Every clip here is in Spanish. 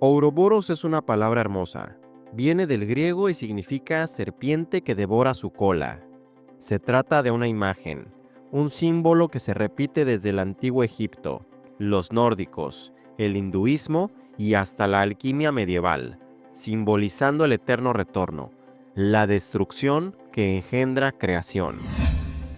Ouroboros es una palabra hermosa. Viene del griego y significa serpiente que devora su cola. Se trata de una imagen, un símbolo que se repite desde el antiguo Egipto, los nórdicos, el hinduismo y hasta la alquimia medieval, simbolizando el eterno retorno, la destrucción que engendra creación.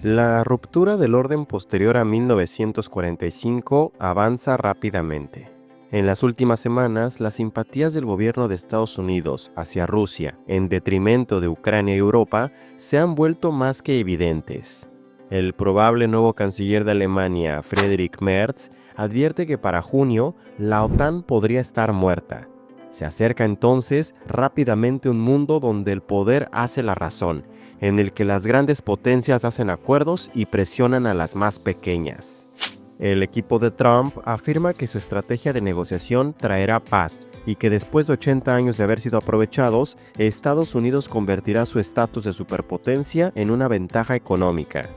La ruptura del orden posterior a 1945 avanza rápidamente. En las últimas semanas, las simpatías del gobierno de Estados Unidos hacia Rusia, en detrimento de Ucrania y Europa, se han vuelto más que evidentes. El probable nuevo canciller de Alemania, Friedrich Merz, advierte que para junio la OTAN podría estar muerta. Se acerca entonces rápidamente un mundo donde el poder hace la razón, en el que las grandes potencias hacen acuerdos y presionan a las más pequeñas. El equipo de Trump afirma que su estrategia de negociación traerá paz y que después de 80 años de haber sido aprovechados, Estados Unidos convertirá su estatus de superpotencia en una ventaja económica.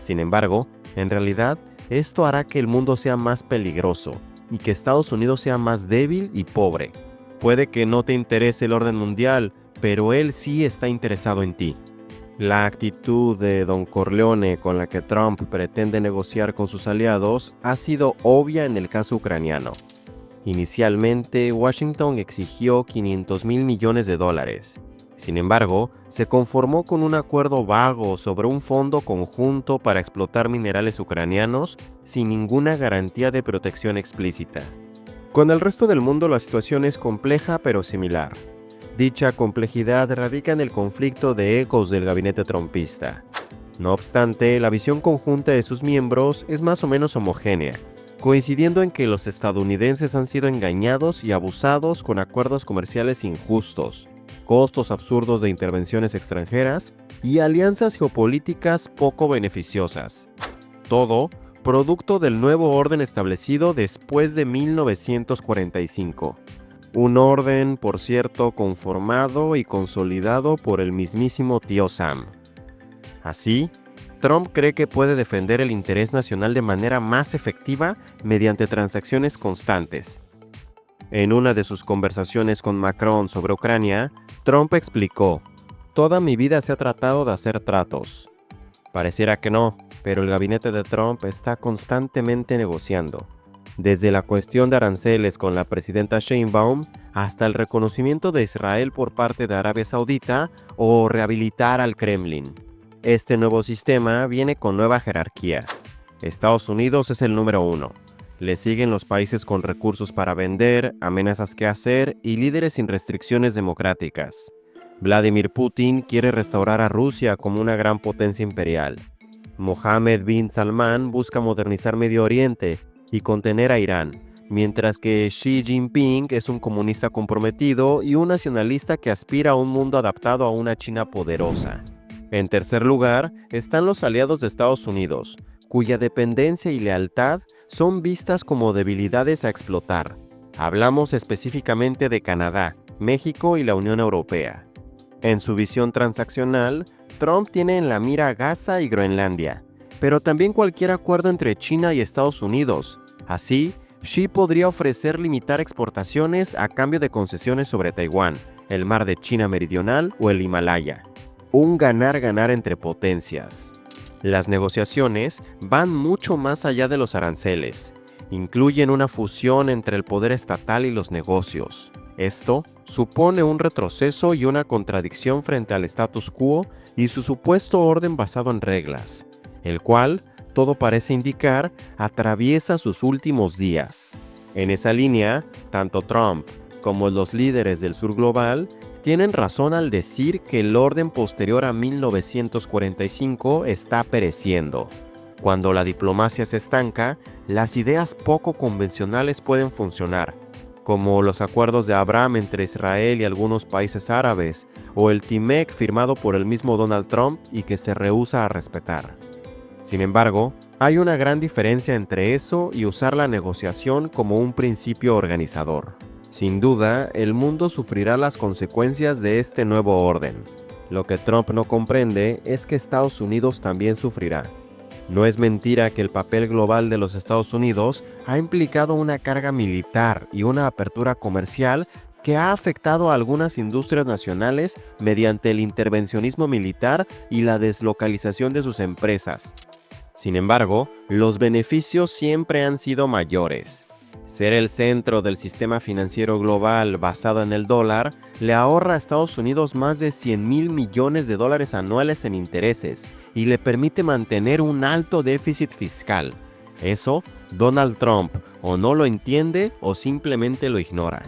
Sin embargo, en realidad, esto hará que el mundo sea más peligroso y que Estados Unidos sea más débil y pobre. Puede que no te interese el orden mundial, pero él sí está interesado en ti. La actitud de Don Corleone con la que Trump pretende negociar con sus aliados ha sido obvia en el caso ucraniano. Inicialmente, Washington exigió $500 mil millones. Sin embargo, se conformó con un acuerdo vago sobre un fondo conjunto para explotar minerales ucranianos sin ninguna garantía de protección explícita. Con el resto del mundo la situación es compleja pero similar. Dicha complejidad radica en el conflicto de egos del gabinete trumpista. No obstante, la visión conjunta de sus miembros es más o menos homogénea, coincidiendo en que los estadounidenses han sido engañados y abusados con acuerdos comerciales injustos, costos absurdos de intervenciones extranjeras y alianzas geopolíticas poco beneficiosas. Todo producto del nuevo orden establecido después de 1945. Un orden, por cierto, conformado y consolidado por el mismísimo tío Sam. Así, Trump cree que puede defender el interés nacional de manera más efectiva mediante transacciones constantes. En una de sus conversaciones con Macron sobre Ucrania, Trump explicó: "Toda mi vida se ha tratado de hacer tratos". Pareciera que no, pero el gabinete de Trump está constantemente negociando. Desde la cuestión de aranceles con la presidenta Sheinbaum hasta el reconocimiento de Israel por parte de Arabia Saudita o rehabilitar al Kremlin. Este nuevo sistema viene con nueva jerarquía. Estados Unidos es el número 1. Le siguen los países con recursos para vender, amenazas que hacer y líderes sin restricciones democráticas. Vladimir Putin quiere restaurar a Rusia como una gran potencia imperial. Mohammed bin Salman busca modernizar Medio Oriente y contener a Irán, mientras que Xi Jinping es un comunista comprometido y un nacionalista que aspira a un mundo adaptado a una China poderosa. En tercer lugar, están los aliados de Estados Unidos, cuya dependencia y lealtad son vistas como debilidades a explotar. Hablamos específicamente de Canadá, México y la Unión Europea. En su visión transaccional, Trump tiene en la mira a Gaza y Groenlandia, pero también cualquier acuerdo entre China y Estados Unidos. Así, Xi podría ofrecer limitar exportaciones a cambio de concesiones sobre Taiwán, el mar de China Meridional o el Himalaya. Un ganar-ganar entre potencias. Las negociaciones van mucho más allá de los aranceles. Incluyen una fusión entre el poder estatal y los negocios. Esto supone un retroceso y una contradicción frente al status quo y su supuesto orden basado en reglas, el cual, todo parece indicar, atraviesa sus últimos días. En esa línea, tanto Trump como los líderes del sur global tienen razón al decir que el orden posterior a 1945 está pereciendo. Cuando la diplomacia se estanca, las ideas poco convencionales pueden funcionar, como los acuerdos de Abraham entre Israel y algunos países árabes, o el TIMEC firmado por el mismo Donald Trump y que se rehúsa a respetar. Sin embargo, hay una gran diferencia entre eso y usar la negociación como un principio organizador. Sin duda, el mundo sufrirá las consecuencias de este nuevo orden. Lo que Trump no comprende es que Estados Unidos también sufrirá. No es mentira que el papel global de los Estados Unidos ha implicado una carga militar y una apertura comercial que ha afectado a algunas industrias nacionales mediante el intervencionismo militar y la deslocalización de sus empresas. Sin embargo, los beneficios siempre han sido mayores. Ser el centro del sistema financiero global basado en el dólar le ahorra a Estados Unidos más de $100,000 millones anuales en intereses y le permite mantener un alto déficit fiscal. Eso, Donald Trump o no lo entiende o simplemente lo ignora.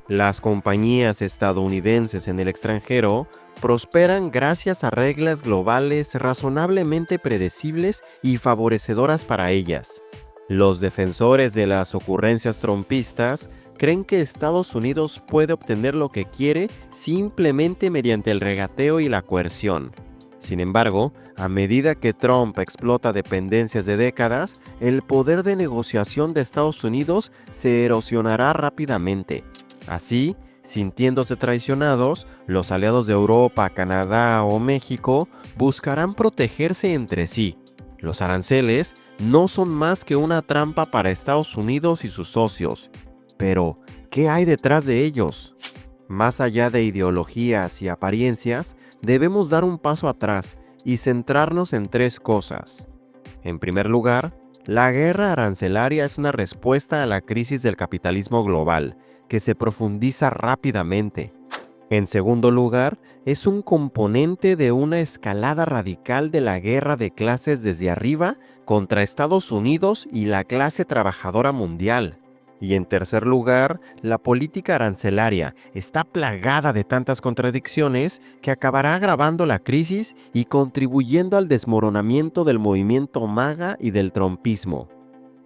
Las compañías estadounidenses en el extranjero prosperan gracias a reglas globales razonablemente predecibles y favorecedoras para ellas. Los defensores de las ocurrencias trumpistas creen que Estados Unidos puede obtener lo que quiere simplemente mediante el regateo y la coerción. Sin embargo, a medida que Trump explota dependencias de décadas, el poder de negociación de Estados Unidos se erosionará rápidamente. Así, sintiéndose traicionados, los aliados de Europa, Canadá o México buscarán protegerse entre sí. Los aranceles no son más que una trampa para Estados Unidos y sus socios. Pero, ¿qué hay detrás de ellos? Más allá de ideologías y apariencias, debemos dar un paso atrás y centrarnos en tres cosas. En primer lugar, la guerra arancelaria es una respuesta a la crisis del capitalismo global, que se profundiza rápidamente. En segundo lugar, es un componente de una escalada radical de la guerra de clases desde arriba contra Estados Unidos y la clase trabajadora mundial. Y en tercer lugar, la política arancelaria está plagada de tantas contradicciones que acabará agravando la crisis y contribuyendo al desmoronamiento del movimiento MAGA y del trumpismo.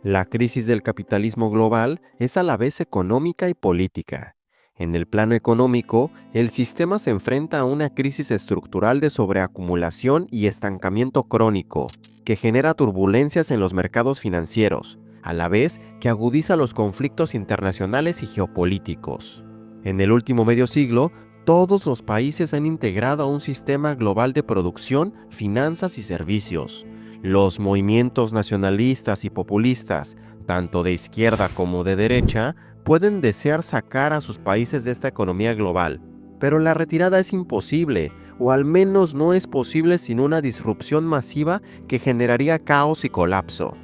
La crisis del capitalismo global es a la vez económica y política. En el plano económico, el sistema se enfrenta a una crisis estructural de sobreacumulación y estancamiento crónico, que genera turbulencias en los mercados financieros, a la vez que agudiza los conflictos internacionales y geopolíticos. En el último medio siglo, todos los países han integrado a un sistema global de producción, finanzas y servicios. Los movimientos nacionalistas y populistas, tanto de izquierda como de derecha, pueden desear sacar a sus países de esta economía global, pero la retirada es imposible, o al menos no es posible sin una disrupción masiva que generaría caos y colapso.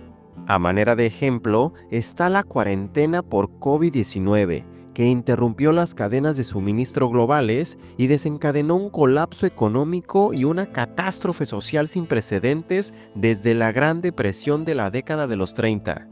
A manera de ejemplo, está la cuarentena por COVID-19, que interrumpió las cadenas de suministro globales y desencadenó un colapso económico y una catástrofe social sin precedentes desde la Gran Depresión de la década de los 30.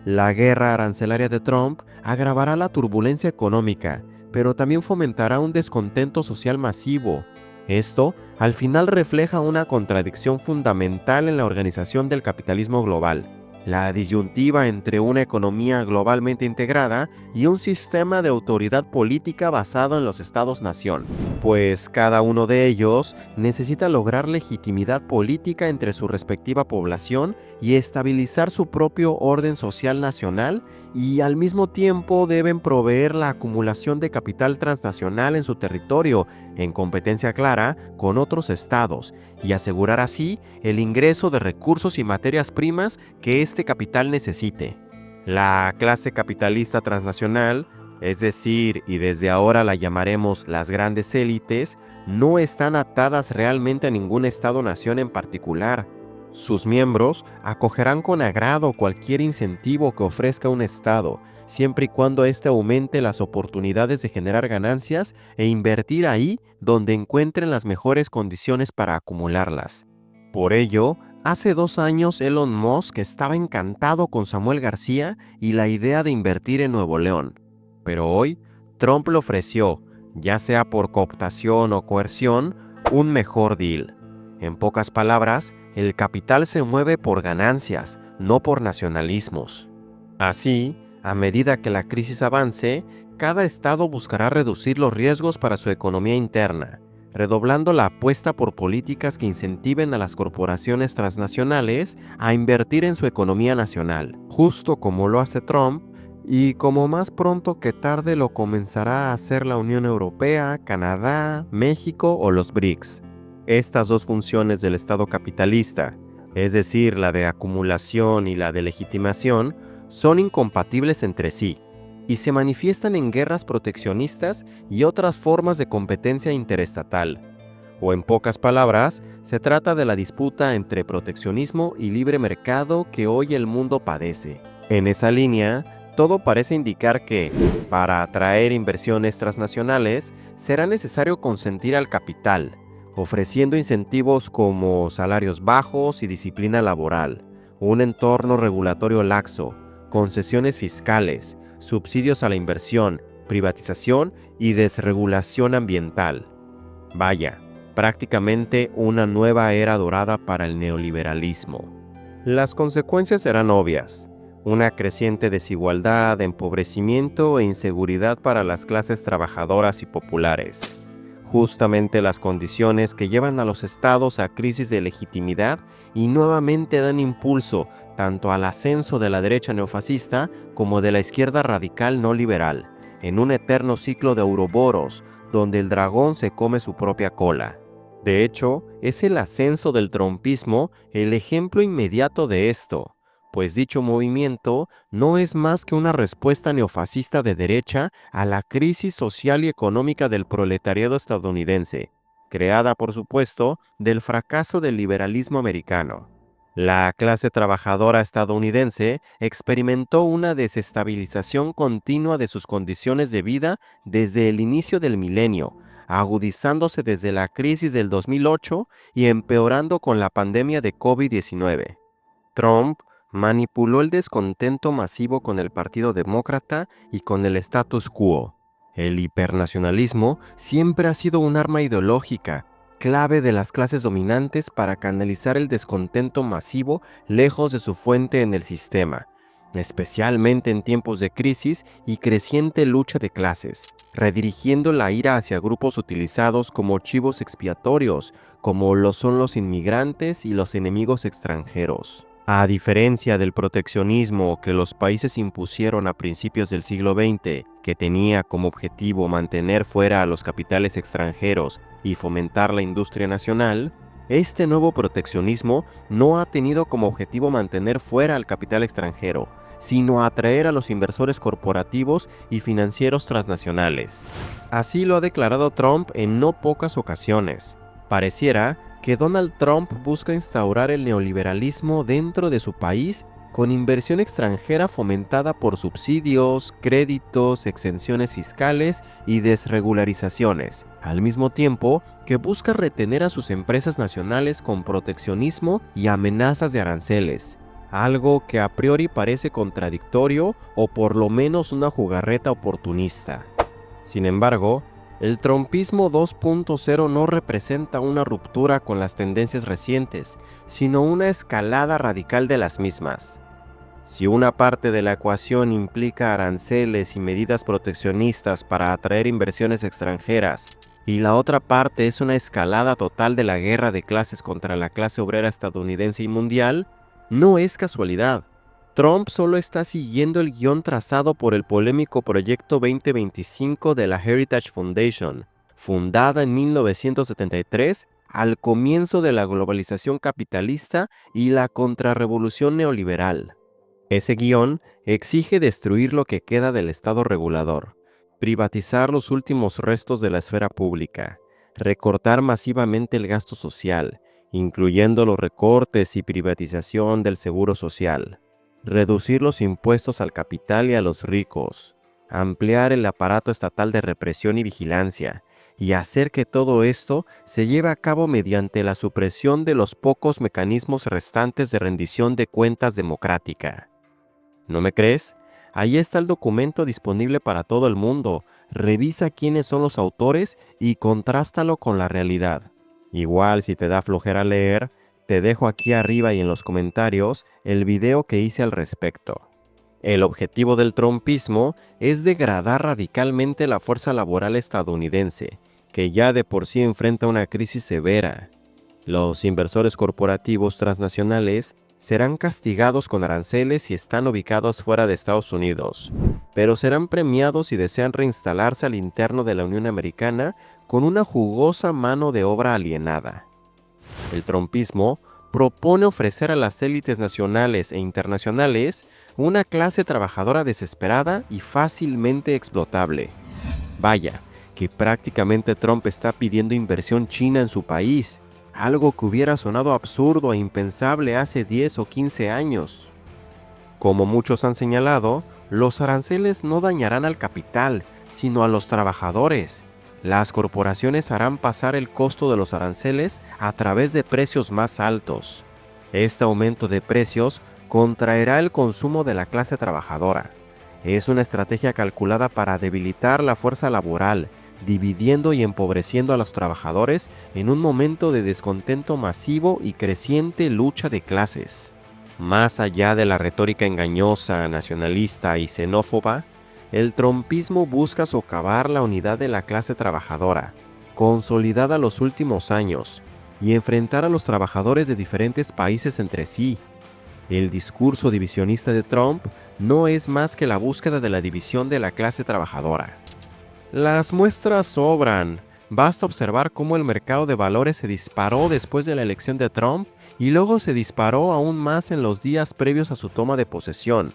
La guerra arancelaria de Trump agravará la turbulencia económica, pero también fomentará un descontento social masivo. Esto, al final, refleja una contradicción fundamental en la organización del capitalismo global: la disyuntiva entre una economía globalmente integrada y un sistema de autoridad política basado en los estados-nación, pues cada uno de ellos necesita lograr legitimidad política entre su respectiva población y estabilizar su propio orden social nacional, y al mismo tiempo deben proveer la acumulación de capital transnacional en su territorio, en competencia clara con otros estados, y asegurar así el ingreso de recursos y materias primas que este capital necesite. La clase capitalista transnacional, es decir, y desde ahora la llamaremos las grandes élites, no están atadas realmente a ningún estado-nación en particular. Sus miembros acogerán con agrado cualquier incentivo que ofrezca un estado, siempre y cuando éste aumente las oportunidades de generar ganancias e invertir ahí donde encuentren las mejores condiciones para acumularlas. Por ello, hace 2 años Elon Musk estaba encantado con Samuel García y la idea de invertir en Nuevo León. Pero hoy, Trump le ofreció, ya sea por cooptación o coerción, un mejor deal. En pocas palabras, el capital se mueve por ganancias, no por nacionalismos. Así, a medida que la crisis avance, cada estado buscará reducir los riesgos para su economía interna, redoblando la apuesta por políticas que incentiven a las corporaciones transnacionales a invertir en su economía nacional, justo como lo hace Trump, y como más pronto que tarde lo comenzará a hacer la Unión Europea, Canadá, México o los BRICS. Estas dos funciones del Estado capitalista, es decir, la de acumulación y la de legitimación, son incompatibles entre sí y se manifiestan en guerras proteccionistas y otras formas de competencia interestatal. O en pocas palabras, se trata de la disputa entre proteccionismo y libre mercado que hoy el mundo padece. En esa línea, todo parece indicar que, para atraer inversiones transnacionales, será necesario consentir al capital, ofreciendo incentivos como salarios bajos y disciplina laboral, un entorno regulatorio laxo, concesiones fiscales, subsidios a la inversión, privatización y desregulación ambiental. Vaya, prácticamente una nueva era dorada para el neoliberalismo. Las consecuencias serán obvias: una creciente desigualdad, empobrecimiento e inseguridad para las clases trabajadoras y populares. Justamente las condiciones que llevan a los estados a crisis de legitimidad y nuevamente dan impulso tanto al ascenso de la derecha neofascista como de la izquierda radical no liberal, en un eterno ciclo de ouroboros donde el dragón se come su propia cola. De hecho, es el ascenso del trumpismo el ejemplo inmediato de esto, pues dicho movimiento no es más que una respuesta neofascista de derecha a la crisis social y económica del proletariado estadounidense, creada por supuesto del fracaso del liberalismo americano. La clase trabajadora estadounidense experimentó una desestabilización continua de sus condiciones de vida desde el inicio del milenio, agudizándose desde la crisis del 2008 y empeorando con la pandemia de COVID-19. Trump manipuló el descontento masivo con el Partido Demócrata y con el status quo. El hipernacionalismo siempre ha sido un arma ideológica, clave de las clases dominantes para canalizar el descontento masivo lejos de su fuente en el sistema, especialmente en tiempos de crisis y creciente lucha de clases, redirigiendo la ira hacia grupos utilizados como chivos expiatorios, como lo son los inmigrantes y los enemigos extranjeros. A diferencia del proteccionismo que los países impusieron a principios del siglo XX, que tenía como objetivo mantener fuera a los capitales extranjeros y fomentar la industria nacional, este nuevo proteccionismo no ha tenido como objetivo mantener fuera al capital extranjero, sino atraer a los inversores corporativos y financieros transnacionales. Así lo ha declarado Trump en no pocas ocasiones. Pareciera que Donald Trump busca instaurar el neoliberalismo dentro de su país con inversión extranjera fomentada por subsidios, créditos, exenciones fiscales y desregularizaciones, al mismo tiempo que busca retener a sus empresas nacionales con proteccionismo y amenazas de aranceles, algo que a priori parece contradictorio o por lo menos una jugarreta oportunista. Sin embargo, el trumpismo 2.0 no representa una ruptura con las tendencias recientes, sino una escalada radical de las mismas. Si una parte de la ecuación implica aranceles y medidas proteccionistas para atraer inversiones extranjeras, y la otra parte es una escalada total de la guerra de clases contra la clase obrera estadounidense y mundial, no es casualidad. Trump solo está siguiendo el guión trazado por el polémico Proyecto 2025 de la Heritage Foundation, fundada en 1973 al comienzo de la globalización capitalista y la contrarrevolución neoliberal. Ese guión exige destruir lo que queda del Estado regulador, privatizar los últimos restos de la esfera pública, recortar masivamente el gasto social, incluyendo los recortes y privatización del seguro social, reducir los impuestos al capital y a los ricos, ampliar el aparato estatal de represión y vigilancia, y hacer que todo esto se lleve a cabo mediante la supresión de los pocos mecanismos restantes de rendición de cuentas democrática. ¿No me crees? Ahí está el documento disponible para todo el mundo. Revisa quiénes son los autores y contrástalo con la realidad. Igual si te da flojera leer, te dejo aquí arriba y en los comentarios el video que hice al respecto. El objetivo del trumpismo es degradar radicalmente la fuerza laboral estadounidense, que ya de por sí enfrenta una crisis severa. Los inversores corporativos transnacionales serán castigados con aranceles si están ubicados fuera de Estados Unidos, pero serán premiados si desean reinstalarse al interno de la Unión Americana con una jugosa mano de obra alienada. El trumpismo propone ofrecer a las élites nacionales e internacionales una clase trabajadora desesperada y fácilmente explotable. Vaya, que prácticamente Trump está pidiendo inversión china en su país, algo que hubiera sonado absurdo e impensable hace 10 o 15 años. Como muchos han señalado, los aranceles no dañarán al capital, sino a los trabajadores. Las corporaciones harán pasar el costo de los aranceles a través de precios más altos. Este aumento de precios contraerá el consumo de la clase trabajadora. Es una estrategia calculada para debilitar la fuerza laboral, dividiendo y empobreciendo a los trabajadores en un momento de descontento masivo y creciente lucha de clases. Más allá de la retórica engañosa, nacionalista y xenófoba, el trumpismo busca socavar la unidad de la clase trabajadora, consolidada los últimos años, y enfrentar a los trabajadores de diferentes países entre sí. El discurso divisionista de Trump no es más que la búsqueda de la división de la clase trabajadora. Las muestras sobran. Basta observar cómo el mercado de valores se disparó después de la elección de Trump y luego se disparó aún más en los días previos a su toma de posesión,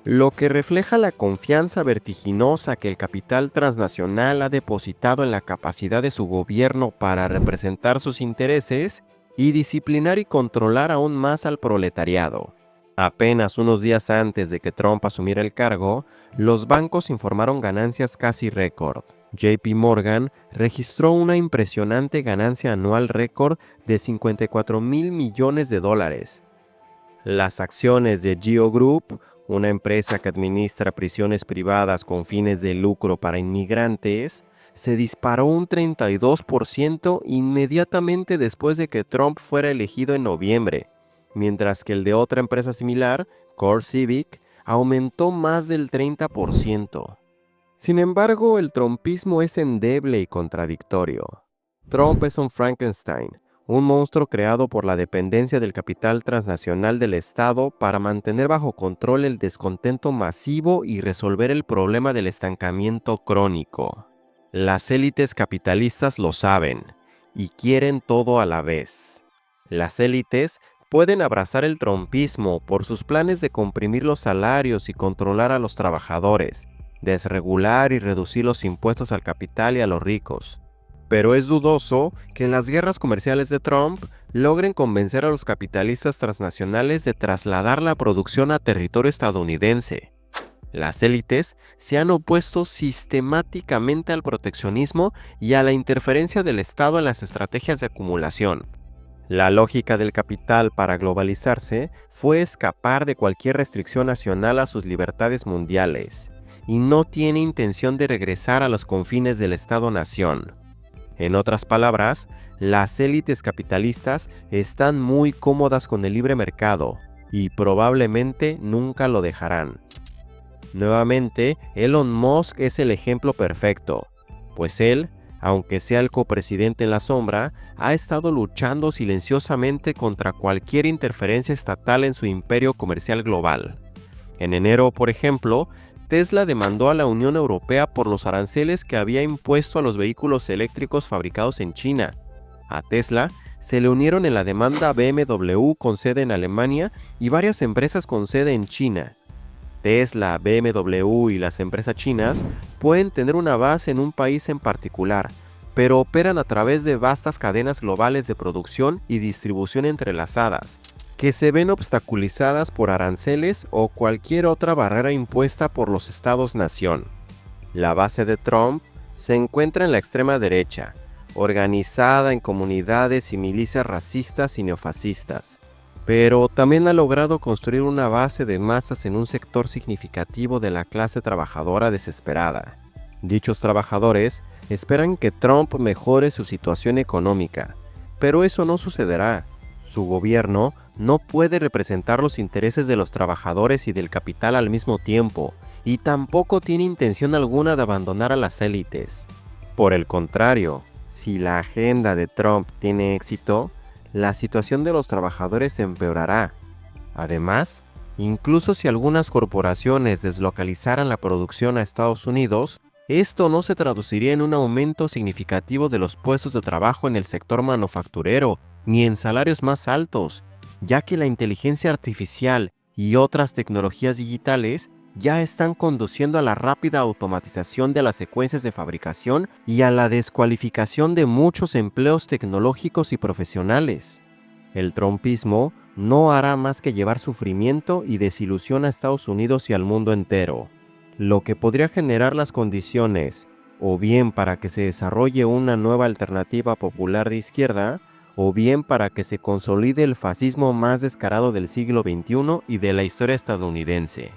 lo que refleja la confianza vertiginosa que el capital transnacional ha depositado en la capacidad de su gobierno para representar sus intereses y disciplinar y controlar aún más al proletariado. Apenas unos días antes de que Trump asumiera el cargo, los bancos informaron ganancias casi récord. JP Morgan registró una impresionante ganancia anual récord de $54,000 millones. Las acciones de GEO Group, una empresa que administra prisiones privadas con fines de lucro para inmigrantes, se disparó un 32% inmediatamente después de que Trump fuera elegido en noviembre, mientras que el de otra empresa similar, CoreCivic, aumentó más del 30%. Sin embargo, el trumpismo es endeble y contradictorio. Trump es un Frankenstein, un monstruo creado por la dependencia del capital transnacional del Estado para mantener bajo control el descontento masivo y resolver el problema del estancamiento crónico. Las élites capitalistas lo saben y quieren todo a la vez. Las élites pueden abrazar el trumpismo por sus planes de comprimir los salarios y controlar a los trabajadores, desregular y reducir los impuestos al capital y a los ricos. Pero es dudoso que en las guerras comerciales de Trump logren convencer a los capitalistas transnacionales de trasladar la producción a territorio estadounidense. Las élites se han opuesto sistemáticamente al proteccionismo y a la interferencia del Estado en las estrategias de acumulación. La lógica del capital para globalizarse fue escapar de cualquier restricción nacional a sus libertades mundiales, y no tiene intención de regresar a los confines del Estado-nación. En otras palabras, las élites capitalistas están muy cómodas con el libre mercado y probablemente nunca lo dejarán. Nuevamente, Elon Musk es el ejemplo perfecto, pues él, aunque sea el copresidente en la sombra, ha estado luchando silenciosamente contra cualquier interferencia estatal en su imperio comercial global. En enero, por ejemplo, Tesla demandó a la Unión Europea por los aranceles que había impuesto a los vehículos eléctricos fabricados en China. A Tesla se le unieron en la demanda BMW con sede en Alemania y varias empresas con sede en China. Tesla, BMW y las empresas chinas pueden tener una base en un país en particular, pero operan a través de vastas cadenas globales de producción y distribución entrelazadas, que se ven obstaculizadas por aranceles o cualquier otra barrera impuesta por los estados-nación. La base de Trump se encuentra en la extrema derecha, organizada en comunidades y milicias racistas y neofascistas, pero también ha logrado construir una base de masas en un sector significativo de la clase trabajadora desesperada. Dichos trabajadores esperan que Trump mejore su situación económica, pero eso no sucederá. Su gobierno no puede representar los intereses de los trabajadores y del capital al mismo tiempo, y tampoco tiene intención alguna de abandonar a las élites. Por el contrario, si la agenda de Trump tiene éxito, la situación de los trabajadores empeorará. Además, incluso si algunas corporaciones deslocalizaran la producción a Estados Unidos, esto no se traduciría en un aumento significativo de los puestos de trabajo en el sector manufacturero, ni en salarios más altos, ya que la inteligencia artificial y otras tecnologías digitales ya están conduciendo a la rápida automatización de las secuencias de fabricación y a la descualificación de muchos empleos tecnológicos y profesionales. El trumpismo no hará más que llevar sufrimiento y desilusión a Estados Unidos y al mundo entero, lo que podría generar las condiciones o bien para que se desarrolle una nueva alternativa popular de izquierda, o bien para que se consolide el fascismo más descarado del siglo XXI y de la historia estadounidense.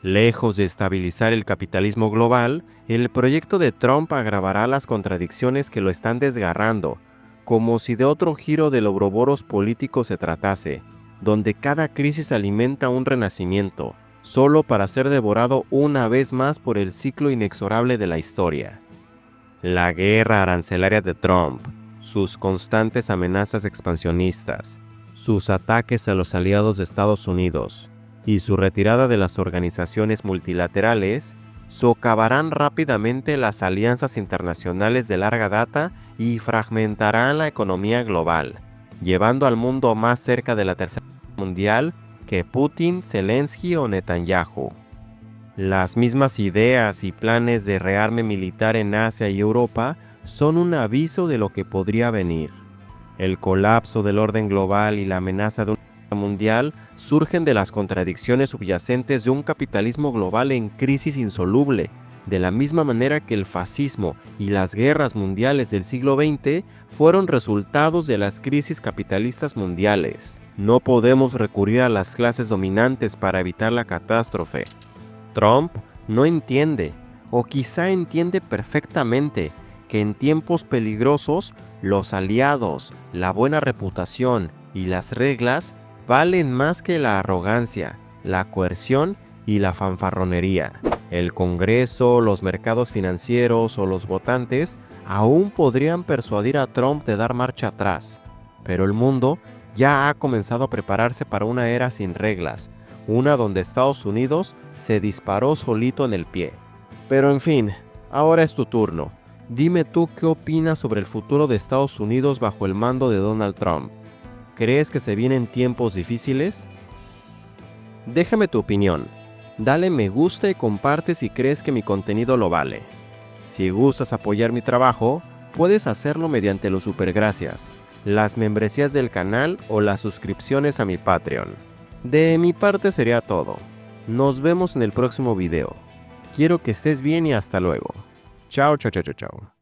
Lejos de estabilizar el capitalismo global, el proyecto de Trump agravará las contradicciones que lo están desgarrando, como si de otro giro del ouroboros político se tratase, donde cada crisis alimenta un renacimiento, solo para ser devorado una vez más por el ciclo inexorable de la historia. La guerra arancelaria de Trump, sus constantes amenazas expansionistas, sus ataques a los aliados de Estados Unidos y su retirada de las organizaciones multilaterales socavarán rápidamente las alianzas internacionales de larga data y fragmentarán la economía global, llevando al mundo más cerca de la Tercera Guerra Mundial que Putin, Zelensky o Netanyahu. Las mismas ideas y planes de rearme militar en Asia y Europa son un aviso de lo que podría venir. El colapso del orden global y la amenaza de una guerra mundial surgen de las contradicciones subyacentes de un capitalismo global en crisis insoluble, de la misma manera que el fascismo y las guerras mundiales del siglo XX fueron resultados de las crisis capitalistas mundiales. No podemos recurrir a las clases dominantes para evitar la catástrofe. Trump no entiende, o quizá entiende perfectamente, que en tiempos peligrosos los aliados, la buena reputación y las reglas valen más que la arrogancia, la coerción y la fanfarronería. El Congreso, los mercados financieros o los votantes aún podrían persuadir a Trump de dar marcha atrás, pero el mundo ya ha comenzado a prepararse para una era sin reglas, una donde Estados Unidos se disparó solito en el pie. Pero en fin, ahora es tu turno. Dime tú qué opinas sobre el futuro de Estados Unidos bajo el mando de Donald Trump. ¿Crees que se vienen tiempos difíciles? Déjame tu opinión. Dale me gusta y comparte si crees que mi contenido lo vale. Si gustas apoyar mi trabajo, puedes hacerlo mediante los supergracias, las membresías del canal o las suscripciones a mi Patreon. De mi parte sería todo. Nos vemos en el próximo video. Quiero que estés bien y hasta luego. Chao, chao, chao, chao, chao.